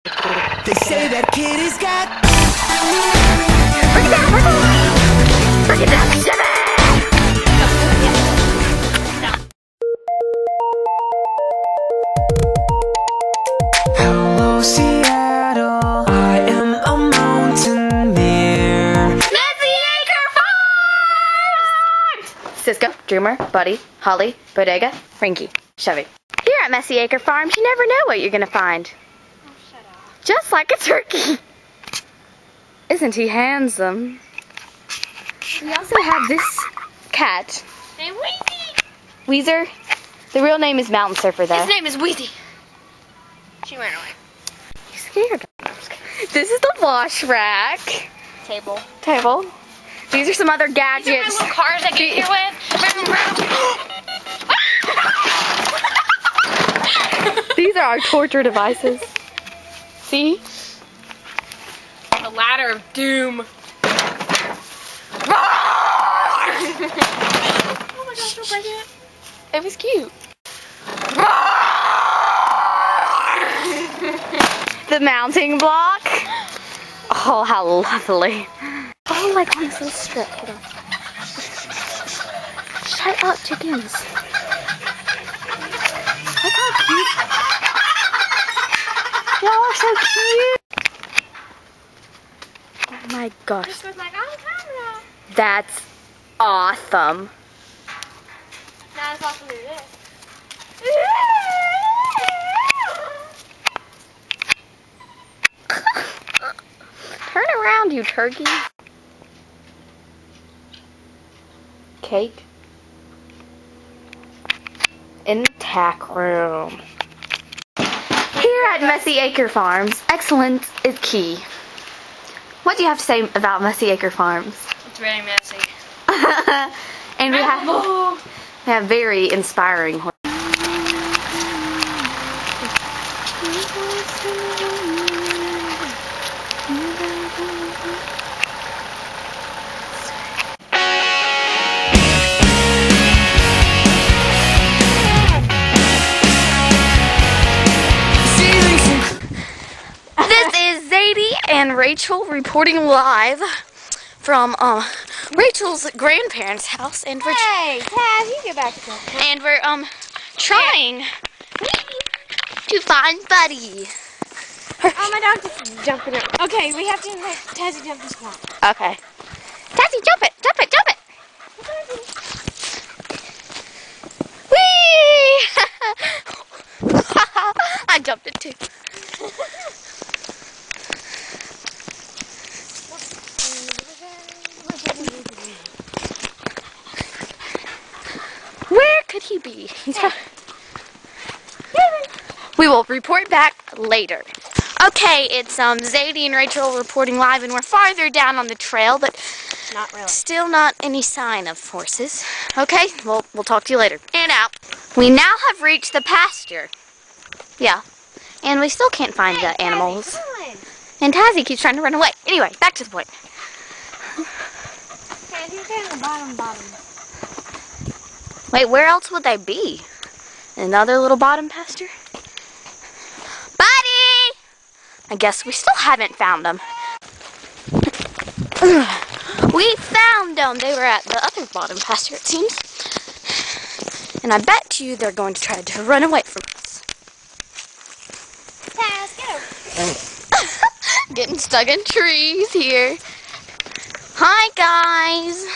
They say that kid has got. Bring it down, Jimmy! Hello, Seattle. I am a mountaineer. Messy Acre Farms! Cisco, Dreamer, Buddy, Holly, Bodega, Frankie, Chevy. Here at Messy Acre Farms, you never know what you're gonna find. Oh, shut up. Just like a turkey. Isn't he handsome? We also have this cat. Hey, Wheezy! Weezer. The real name is Mountain Surfer, though. His name is Wheezy. She ran away. You scared. This is the wash rack. Table. Table. These are some other These are my gadgets. little cars I get here with. These are our torture devices. See? The ladder of doom. Oh my gosh, don't break it. It was cute. The mounting block. Oh, how lovely. Oh, like on this little strip. Hold on. Shut up, chickens. Look how cute. Y'all are so cute. Oh my gosh. This was like, on camera. That's awesome. Now it's awesome to do this. Turn around, you turkey. Cake. In the tack room. Here at Messy Acre Farms, excellence is key. What do you have to say about Messy Acre Farms? It's very messy. And we have very inspiring horses. This is Zadie and Rachel reporting live from Rachel's grandparents' house, and we're Hey, Taz, you get back to that. and we're trying to find Buddy. Oh, my dog just jumping up. Okay, we have to let Tazzy jump this one. Okay. Tassie, jump it, jump it, jump it. Whee! I jumped it too. Where could he be? We will report back later. Okay, it's Zadie and Rachel reporting live, and we're farther down on the trail, but Not really. still not any sign of horses. Okay, we'll talk to you later. And out. We now have reached the pasture. Yeah, and we still can't find the animals. And Tazzy keeps trying to run away. Anyway, back to the point. Tazzy, you're in the bottom. Wait, where else would they be? Another little bottom pasture? Buddy! I guess we still haven't found them. We found them! They were at the other bottom pasture, it seems. And I bet you they're going to try to run away from us. Taz, get over. Getting stuck in trees here. Hi, guys!